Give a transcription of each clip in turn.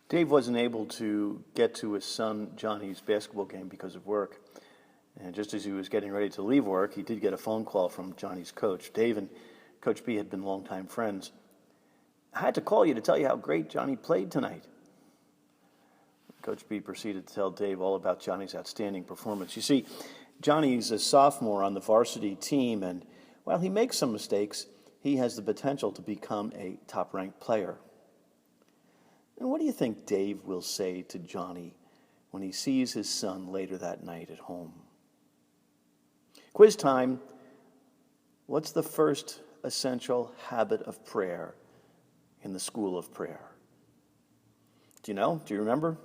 Dave wasn't able to get to his son Johnny's basketball game because of work. And just as he was getting ready to leave work, he did get a phone call from Johnny's coach. Dave and Coach B had been longtime friends. "I had to call you to tell you how great Johnny played tonight." Coach B proceeded to tell Dave all about Johnny's outstanding performance. You see, Johnny's a sophomore on the varsity team, and while he makes some mistakes, he has the potential to become a top-ranked player. And what do you think Dave will say to Johnny when he sees his son later that night at home? Quiz time. What's the first essential habit of prayer in the school of prayer? Do you know? Do you remember?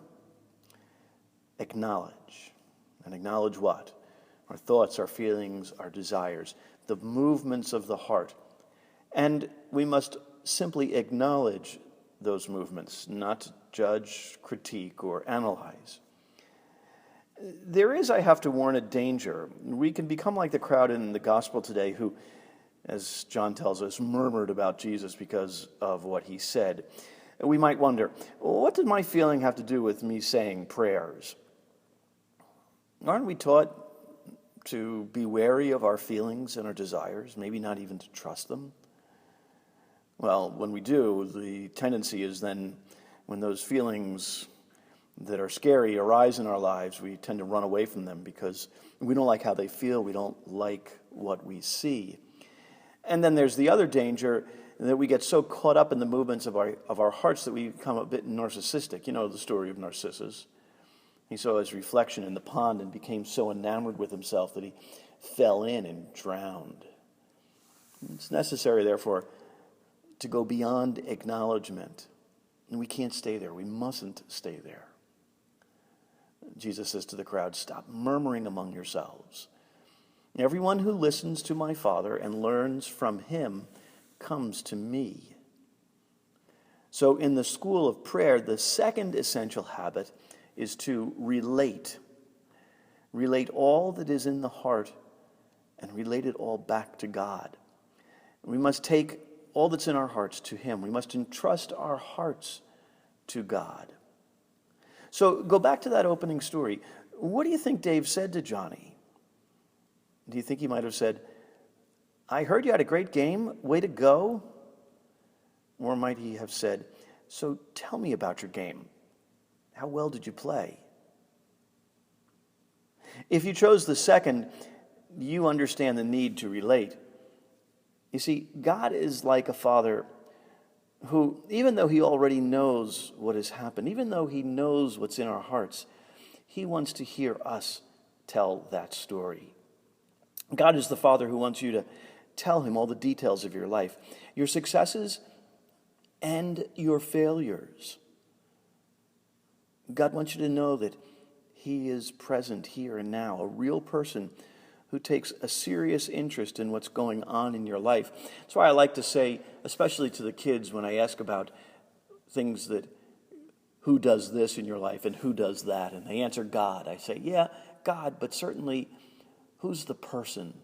Acknowledge. And acknowledge what? Our thoughts, our feelings, our desires, the movements of the heart. And we must simply acknowledge those movements, not to judge, critique, or analyze. There is, I have to warn, a danger. We can become like the crowd in the gospel today who, as John tells us, murmured about Jesus because of what he said. We might wonder, what did my feeling have to do with me saying prayers? Aren't we taught to be wary of our feelings and our desires, maybe not even to trust them? Well, when we do, the tendency is then when those feelings that are scary arise in our lives, we tend to run away from them because we don't like how they feel, we don't like what we see. And then there's the other danger that we get so caught up in the movements of our hearts that we become a bit narcissistic. You know the story of Narcissus. He saw his reflection in the pond and became so enamored with himself that he fell in and drowned. It's necessary, therefore, to go beyond acknowledgement. And we can't stay there. We mustn't stay there. Jesus says to the crowd, "Stop murmuring among yourselves. Everyone who listens to my Father and learns from him comes to me." So in the school of prayer, the second essential habit is to relate. Relate all that is in the heart and relate it all back to God. We must take all that's in our hearts to him. We must entrust our hearts to God. So go back to that opening story. What do you think Dave said to Johnny? Do you think he might have said, "I heard you had a great game. Way to go"? Or might he have said, "So tell me about your game. How well did you play?" If you chose the second, you understand the need to relate. You see, God is like a father who, even though he already knows what has happened, even though he knows what's in our hearts, he wants to hear us tell that story. God is the father who wants you to tell him all the details of your life, your successes and your failures. God wants you to know that he is present here and now, a real person who takes a serious interest in what's going on in your life. That's why I like to say, especially to the kids when I ask about things that, who does this in your life and who does that? And they answer God. I say, yeah, God, but certainly who's the person?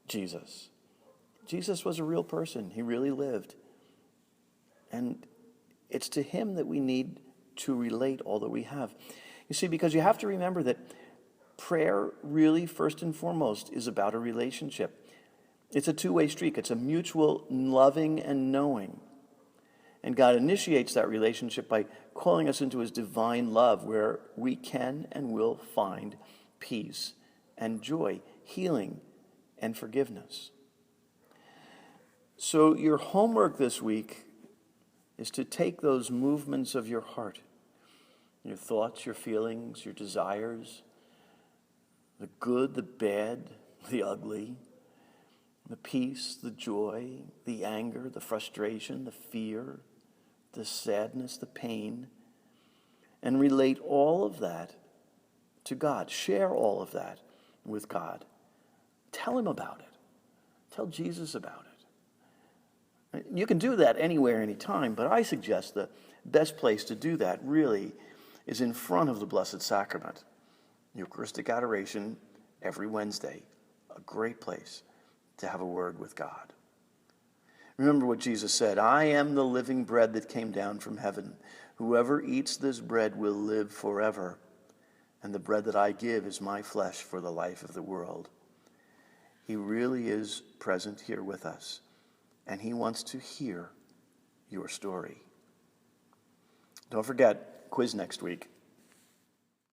Jesus. Jesus was a real person. He really lived. And it's to him that we need to relate all that we have. You see, because you have to remember that prayer really, first and foremost, is about a relationship. It's a two-way street. It's a mutual loving and knowing. And God initiates that relationship by calling us into his divine love, where we can and will find peace and joy, healing and forgiveness. So your homework this week is to take those movements of your heart, your thoughts, your feelings, your desires, the good, the bad, the ugly, the peace, the joy, the anger, the frustration, the fear, the sadness, the pain, and relate all of that to God. Share all of that with God. Tell him about it. Tell Jesus about it. You can do that anywhere, anytime, but I suggest the best place to do that really is in front of the Blessed Sacrament. Eucharistic adoration every Wednesday, a great place to have a word with God. Remember what Jesus said, I am the living bread that came down from heaven. Whoever eats this bread will live forever. And the bread that I give is my flesh for the life of the world. He really is present here with us, and he wants to hear your story. Don't forget, quiz next week.